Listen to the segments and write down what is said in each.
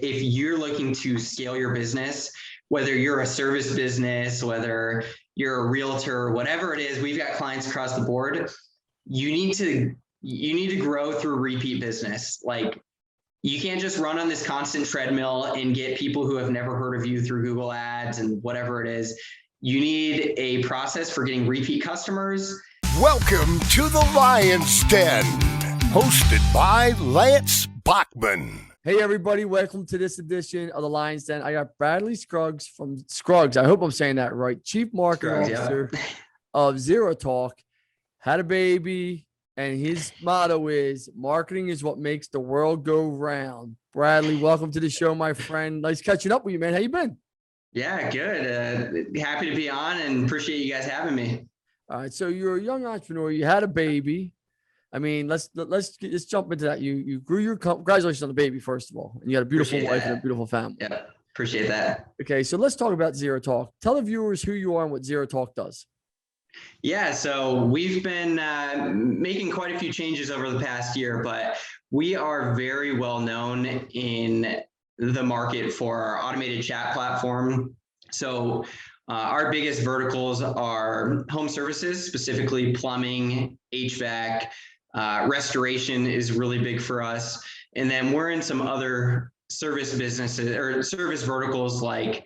if you're looking to scale your business, whether you're a service business, whether you're a realtor, whatever it is, we've got clients across the board. You need to grow through repeat business. Like, you can't just run on this constant treadmill and get people who have never heard of you through Google Ads and whatever it is. You need a process for getting repeat customers. Welcome to the Lion's Den, hosted by Lance Bachman. Hey, everybody. Welcome to this edition of the Lion's Den. I got Bradley Scruggs from Scruggs. I hope I'm saying that right. Chief Marketing Officer of ZyraTalk. Had a baby. And his motto is, marketing is what makes the world go round. Bradley, welcome to the show, my friend. Nice catching up with you, man. How you been? Yeah, good. Happy to be on and appreciate you guys having me. All right. So you're a young entrepreneur. You had a baby. I mean, let's jump into that. You grew your company. Congratulations on the baby, first of all. And you got a beautiful wife and a beautiful family. Yeah, appreciate that. Okay. So let's talk about ZyraTalk. Tell the viewers who you are and what ZyraTalk does. Yeah, so we've been making quite a few changes over the past year, but we are very well known in the market for our automated chat platform. So our biggest verticals are home services, specifically plumbing, HVAC, restoration is really big for us. And then we're in some other service businesses or service verticals like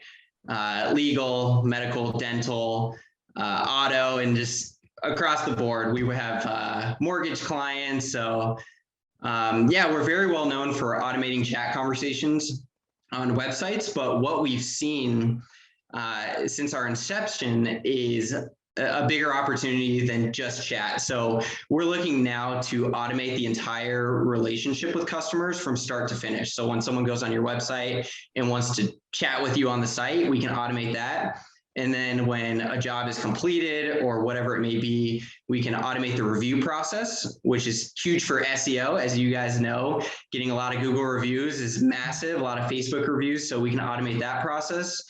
legal, medical, dental, auto, and just across the board. We have mortgage clients. So yeah, we're very well known for automating chat conversations on websites. But what we've seen since our inception is a bigger opportunity than just chat. So we're looking now to automate the entire relationship with customers from start to finish. So when someone goes on your website and wants to chat with you on the site, we can automate that. And then when a job is completed or whatever it may be, we can automate the review process, which is huge for SEO. As you guys know, getting a lot of Google reviews is massive, a lot of Facebook reviews. So we can automate that process.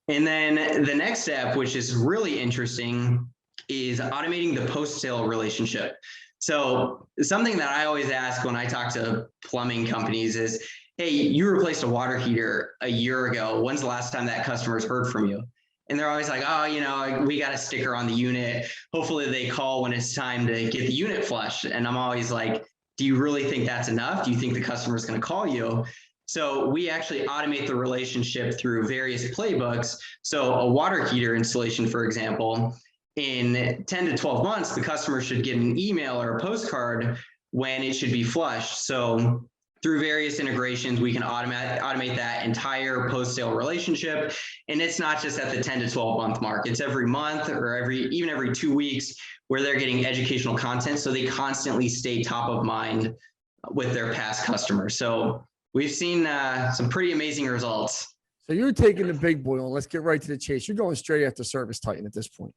And then the next step, which is really interesting, is automating the post-sale relationship. So something that I always ask when I talk to plumbing companies is, hey, you replaced a water heater a year ago. When's the last time that customer's heard from you? And they're always like, oh, you know, we got a sticker on the unit. Hopefully they call when it's time to get the unit flushed. And I'm always like, do you really think that's enough? Do you think the customer is going to call you? So we actually automate the relationship through various playbooks. So a water heater installation, for example, in 10 to 12 months, the customer should get an email or a postcard when it should be flushed. So through various integrations, we can automate that entire post-sale relationship. And it's not just at the 10 to 12 month mark. It's every month or even every 2 weeks where they're getting educational content. So they constantly stay top of mind with their past customers. So we've seen some pretty amazing results. So you're taking the big boy on. Let's get right to the chase. You're going straight after Service Titan at this point.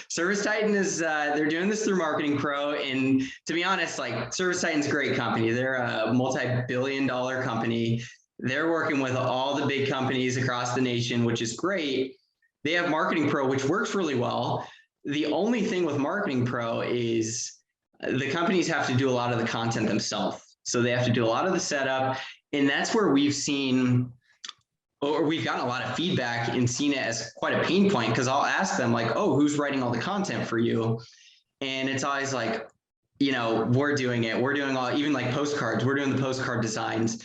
Service Titan is they're doing this through Marketing Pro, and to be honest, like, Service Titan's a great company. They're a multi-billion-dollar company. They're working with all the big companies across the nation, which is great. They have Marketing Pro, which works really well. The only thing with Marketing Pro is the companies have to do a lot of the content themselves. So they have to do a lot of the setup, and that's where we've gotten a lot of feedback and seen it as quite a pain point, because I'll ask them like, oh, who's writing all the content for you? And it's always like, you know, we're doing it. We're doing even like postcards. We're doing the postcard designs.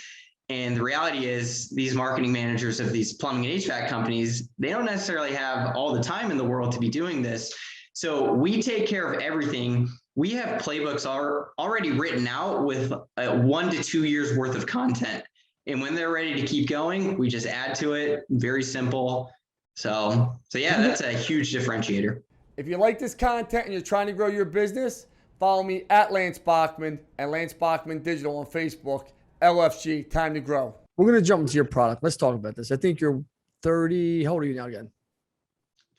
And the reality is these marketing managers of these plumbing and HVAC companies, they don't necessarily have all the time in the world to be doing this. So we take care of everything. We have playbooks already written out with 1 to 2 years worth of content. And when they're ready to keep going, we just add to it. Very simple. So yeah, that's a huge differentiator. If you like this content and you're trying to grow your business, follow me at Lance Bachman and Lance Bachman Digital on Facebook. LFG, time to grow. We're going to jump into your product. Let's talk about this. I think you're 30. How old are you now again?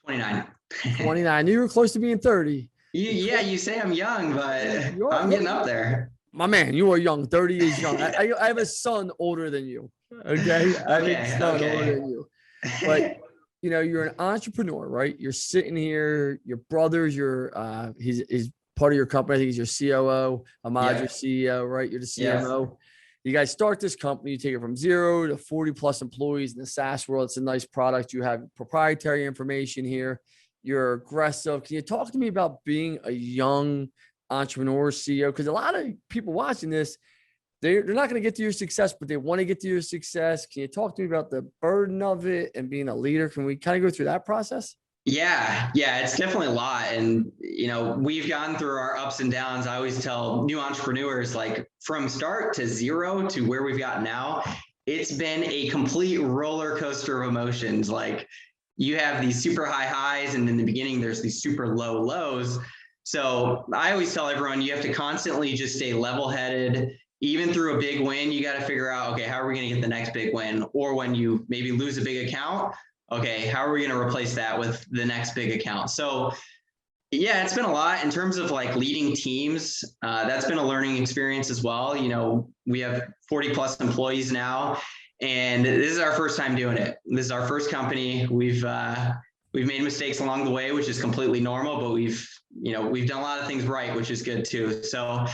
29. 29. You were close to being 30. Yeah, you say I'm young, but I'm getting up there. My man, you are young. 30 is young. I have a son older than you. Okay. I have a son older than you. But you know, you're an entrepreneur, right? You're sitting here, your brother's he's part of your company. I think he's your COO. Ahmad, your CEO, right? You're the CMO. you guys start this company, you take it from 0 to 40 plus employees in the SaaS world. It's a nice product. You have proprietary information here. You're aggressive. Can you talk to me about being a young entrepreneur CEO? Because a lot of people watching this, they're not going to get to your success, but they want to get to your success. Can you talk to me about the burden of it and being a leader? Can we kind of go through that process? Yeah, it's definitely a lot. And, we've gone through our ups and downs. I always tell new entrepreneurs, like from start to 0 to where we've got now, it's been a complete roller coaster of emotions. Like you have these super high highs, and in the beginning, there's these super low lows. So I always tell everyone, you have to constantly just stay level-headed. Even through a big win, you got to figure out, okay, how are we going to get the next big win? Or when you maybe lose a big account, okay, how are we going to replace that with the next big account? So yeah, it's been a lot in terms of like leading teams. That's been a learning experience as well. We have 40 plus employees now, and this is our first time doing it. This is our first company. We've made mistakes along the way, which is completely normal, but we've done a lot of things right, which is good too. So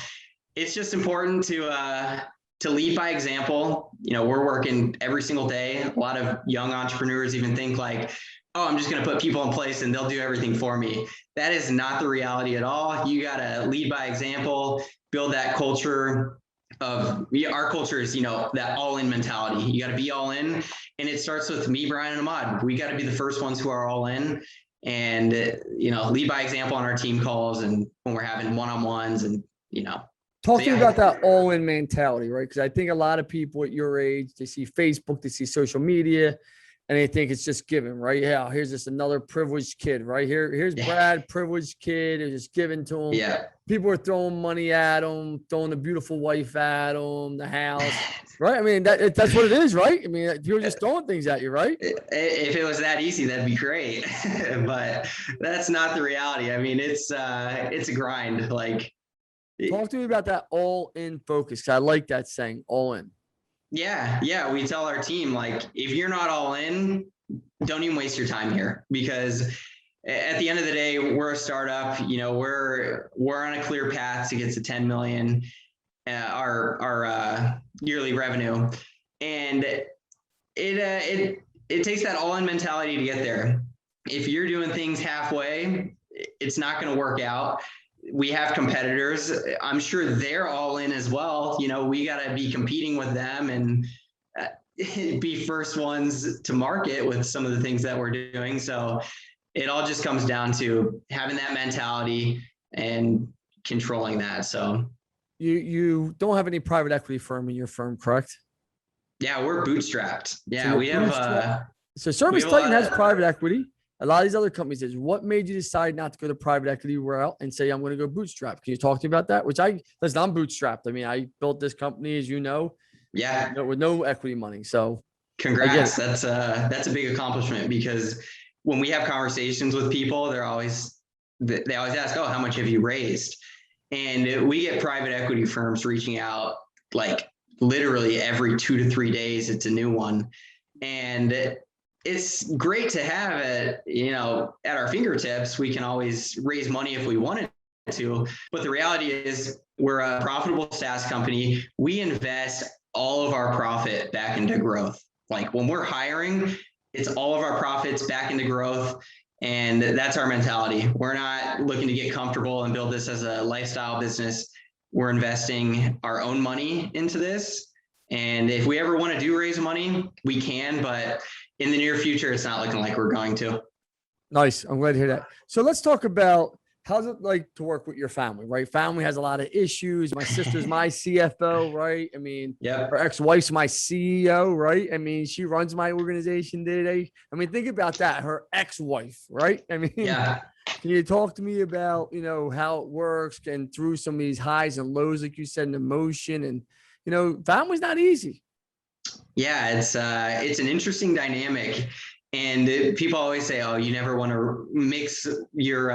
it's just important to lead by example. We're working every single day. A lot of young entrepreneurs even think like, oh, I'm just going to put people in place and they'll do everything for me. That is not the reality at all. You got to lead by example, build that culture of our culture is, that all in mentality. You got to be all in. And it starts with me, Brian, and Ahmad. We got to be the first ones who are all in, and, lead by example on our team calls and when we're having one-on-ones and, Talk to me about that all-in mentality, right? Because I think a lot of people at your age, they see Facebook, they see social media, and they think it's just given, right? Yeah, here's just another privileged kid, right? Here's Brad, privileged kid. It's just given to him. Yeah. People are throwing money at him, throwing a beautiful wife at him, the house, right? I mean, that's what it is, right? I mean, people are just throwing things at you, right? If it was that easy, that'd be great, but that's not the reality. I mean, it's a grind. Like, talk to me about that all in focus. 'Cause I like that saying, all in. Yeah. We tell our team, like, if you're not all in, don't even waste your time here, because at the end of the day, we're a startup. We're on a clear path to get to 10 million, our yearly revenue, and it takes that all in mentality to get there. If you're doing things halfway, it's not going to work out. We have competitors. I'm sure they're all in as well. We got to be competing with them and be first ones to market with some of the things that we're doing. So it all just comes down to having that mentality and controlling that. So you don't have any private equity firm in your firm, correct? Yeah, we're bootstrapped. Yeah, So we have. So Service Titan has private equity. A lot of these other companies is. What made you decide not to go to private equity route and say, I'm going to go bootstrap? Can you talk to me about that? Listen, I'm bootstrapped. I mean, I built this company, as you know, with no equity money. So congrats. That's a big accomplishment, because when we have conversations with people, they always ask, oh, how much have you raised? And we get private equity firms reaching out like literally every 2 to 3 days. It's a new one. And it's great to have it, at our fingertips. We can always raise money if we wanted to, but the reality is we're a profitable SaaS company. We invest all of our profit back into growth. Like when we're hiring, it's all of our profits back into growth. And that's our mentality. We're not looking to get comfortable and build this as a lifestyle business. We're investing our own money into this. And if we ever want to raise money, we can, but in the near future, it's not looking like we're going to. Nice. I'm glad to hear that. So let's talk about, how's it like to work with your family, right? Family has a lot of issues. My sister's my CFO, right? I mean, her ex-wife's my CEO, right? I mean, she runs my organization today. I mean, think about that. Her ex-wife, right? I mean, can you talk to me about, how it works and through some of these highs and lows, like you said, in emotion, and, family's not easy. Yeah, it's an interesting dynamic, and people always say, "Oh, you never want to mix your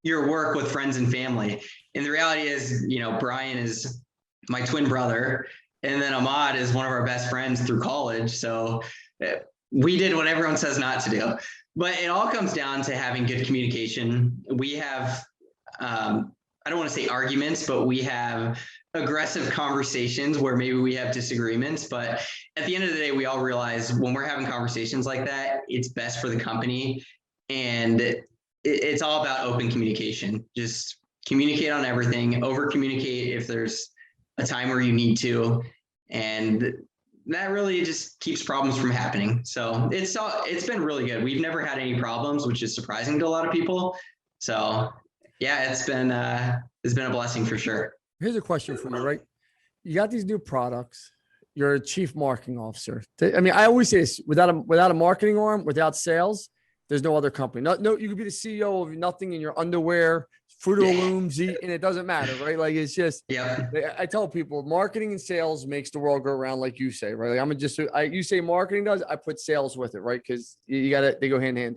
work with friends and family." And the reality is, Brian is my twin brother, and then Ahmad is one of our best friends through college. So we did what everyone says not to do, but it all comes down to having good communication. We have I don't want to say arguments, but we have aggressive conversations where maybe we have disagreements. But at the end of the day, we all realize when we're having conversations like that, it's best for the company. And it's all about open communication. Just communicate on everything, over communicate if there's a time where you need to. And that really just keeps problems from happening. So it's been really good. We've never had any problems, which is surprising to a lot of people. So yeah, it's been a blessing for sure. Here's a question for you, right? You got these new products. You're a chief marketing officer. I mean, I always say this, without a marketing arm, without sales, there's no other company. No, you could be the CEO of nothing in your underwear, Fruit of the Looms, and it doesn't matter, right? Like, it's just, I tell people marketing and sales makes the world go around, like you say, right? Like, you say marketing does, I put sales with it, right? Because they go hand in hand.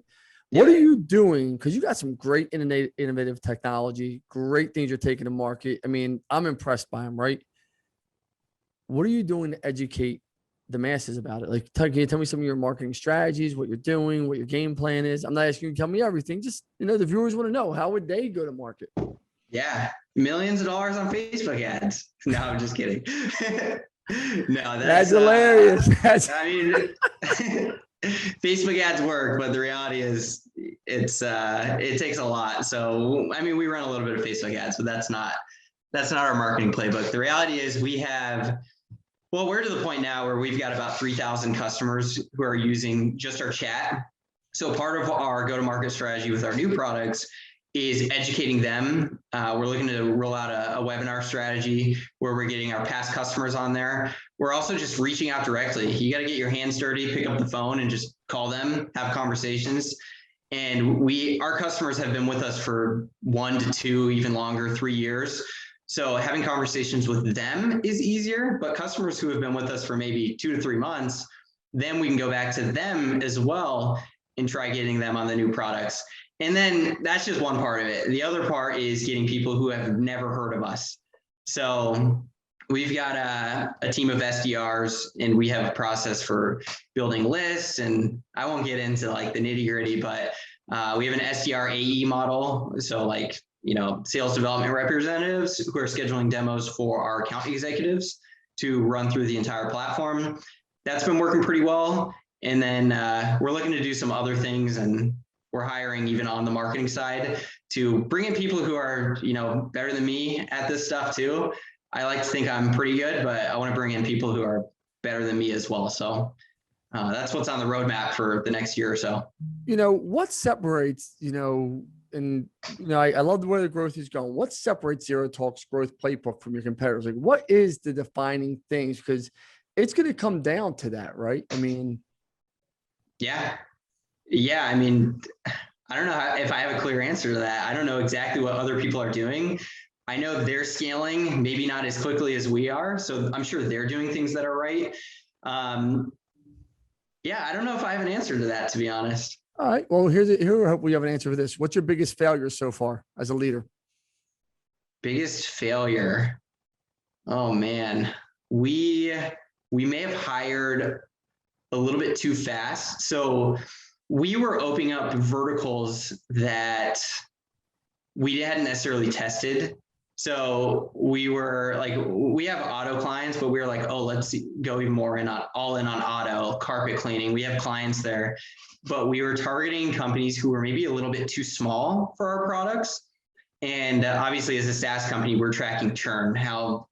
What are you doing? Because you got some great innovative technology, great things you're taking to market. I mean, I'm impressed by them, right? What are you doing to educate the masses about it? Like, can you tell me some of your marketing strategies, what you're doing, what your game plan is? I'm not asking you to tell me everything. Just, the viewers want to know, how would they go to market? Yeah. Millions of dollars on Facebook ads. No, I'm just kidding. No, that's hilarious. I mean, Facebook ads work, but the reality is it takes a lot. So, I mean, we run a little bit of Facebook ads, but that's not our marketing playbook. The reality is we're to the point now where we've got about 3,000 customers who are using just our chat. So part of our go-to-market strategy with our new products is educating them. We're looking to roll out a webinar strategy where we're getting our past customers on there. We're also just reaching out directly. You got to get your hands dirty, pick up the phone and just call them, have conversations. And our customers have been with us for 1 to 2, even longer, 3 years. So having conversations with them is easier, but customers who have been with us for maybe 2 to 3 months, then we can go back to them as well and try getting them on the new products. And then that's just one part of it. The other part is getting people who have never heard of us. So we've got a team of SDRs, and we have a process for building lists. And I won't get into like the nitty gritty, but we have an SDR AE model. So like, sales development representatives who are scheduling demos for our account executives to run through the entire platform. That's been working pretty well. And then we're looking to do some other things, and we're hiring even on the marketing side to bring in people who are, better than me at this stuff too. I like to think I'm pretty good, but I want to bring in people who are better than me as well. So that's what's on the roadmap for the next year or so. What separates, I love the way the growth is going. What separates ZyraTalk's growth playbook from your competitors? Like, what is the defining things? Because it's going to come down to that, right? I mean, yeah. I mean, I don't know if I have a clear answer to that. I don't know exactly what other people are doing. I know they're scaling, maybe not as quickly as we are. So I'm sure they're doing things that are right. I don't know if I have an answer to that, to be honest. All right. Well, here I hope we have an answer for this. What's your biggest failure so far as a leader? Biggest failure? Oh man, we may have hired a little bit too fast. So we were opening up verticals that we hadn't necessarily tested. So we were like, we have auto clients, but we were like, oh, let's go even more all in on auto, carpet cleaning. We have clients there, but we were targeting companies who were maybe a little bit too small for our products. And obviously as a SaaS company, we're tracking churn, how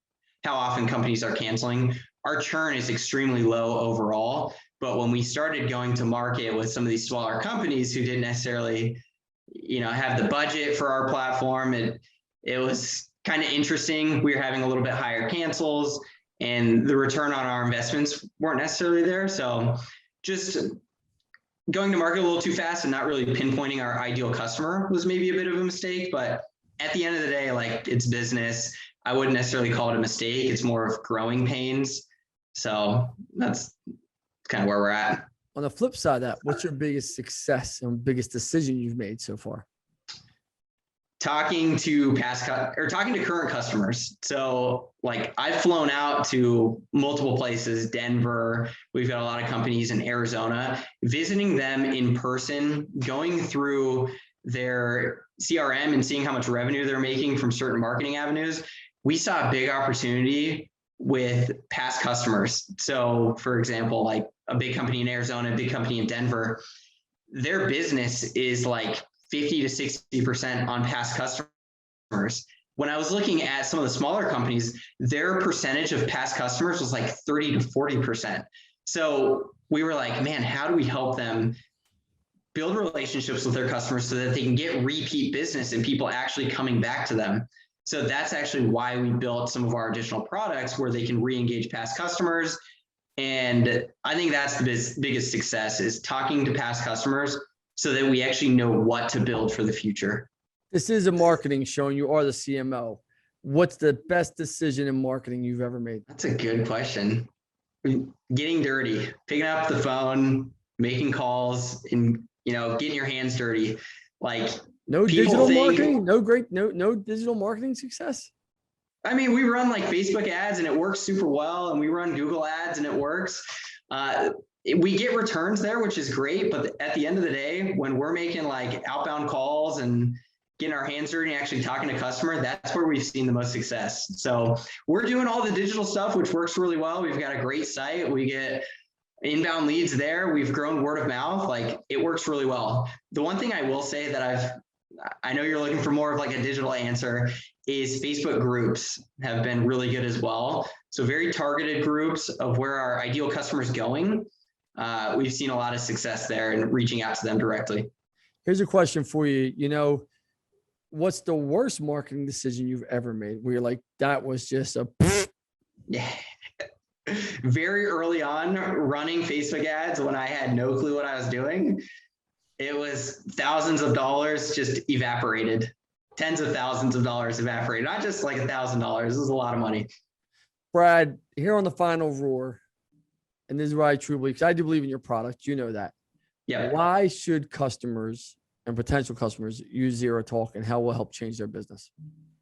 often companies are canceling. Our churn is extremely low overall. But when we started going to market with some of these smaller companies who didn't necessarily, have the budget for our platform, it was kind of interesting. We were having a little bit higher cancels, and the return on our investments weren't necessarily there. So just going to market a little too fast and not really pinpointing our ideal customer was maybe a bit of a mistake. But at the end of the day, like, it's business. I wouldn't necessarily call it a mistake. It's more of growing pains. So that's kind of where we're at. On the flip side of that, what's your biggest success and biggest decision you've made so far? Talking to current customers. So like, I've flown out to multiple places, Denver. We've got a lot of companies in Arizona, visiting them in person, going through their CRM and seeing how much revenue they're making from certain marketing avenues, we saw a big opportunity with past customers. So for example, like a big company in Arizona, a big company in Denver, their business is like 50 to 60% on past customers. When I was looking at some of the smaller companies, their percentage of past customers was like 30 to 40%. So we were like, man, how do we help them build relationships with their customers so that they can get repeat business and people actually coming back to them? So that's actually why we built some of our additional products where they can re-engage past customers. And I think that's the biggest success, is talking to past customers so that we actually know what to build for the future. This is a marketing show and you are the CMO. What's the best decision in marketing you've ever made? That's a good question. Getting dirty, picking up the phone, making calls, and getting your hands dirty. Like, no digital marketing, no digital marketing success. I mean, we run like Facebook ads and it works super well, and we run Google ads and it works. We get returns there, which is great. But at the end of the day, when we're making like outbound calls and getting our hands dirty and actually talking to customer, that's where we've seen the most success. So we're doing all the digital stuff, which works really well. We've got a great site. We get inbound leads there. We've grown word of mouth. Like, it works really well. The one thing I will say that I know you're looking for more of like a digital answer, is Facebook groups have been really good as well. So very targeted groups of where our ideal customer is going. We've seen a lot of success there in reaching out to them directly. Here's a question for you. What's the worst marketing decision you've ever made where you're like, that was just a yeah. Very early on, running Facebook ads when I had no clue what I was doing, it was thousands of dollars just evaporated. Tens of thousands of dollars evaporated. Not just like $1,000. This is a lot of money. Brad, here on the final roar, and this is why I truly believe, because I do believe in your product. You know that. Yeah. Why should customers and potential customers use ZyraTalk, and how will help change their business?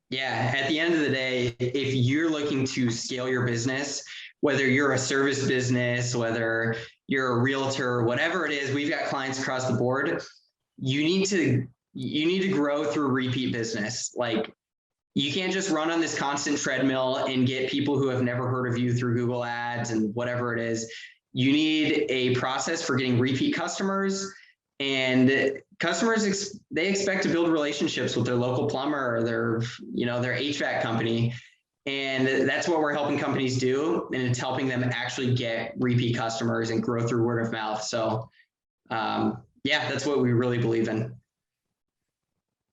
Yeah. At the end of the day, if you're looking to scale your business, whether you're a service business, whether you're a realtor, whatever it is, we've got clients across the board. You need to grow through repeat business. Like, you can't just run on this constant treadmill and get people who have never heard of you through Google ads and whatever it is. You need a process for getting repeat customers, and customers, they expect to build relationships with their local plumber or their HVAC company. And that's what we're helping companies do. And it's helping them actually get repeat customers and grow through word of mouth. So yeah, that's what we really believe in.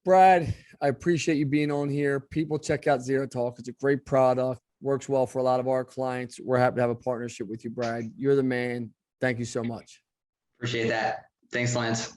Brad, I appreciate you being on here. People check out ZyraTalk. It's a great product, works well for a lot of our clients. We're happy to have a partnership with you, Brad. You're the man. Thank you so much. Appreciate that. Thanks, Lance.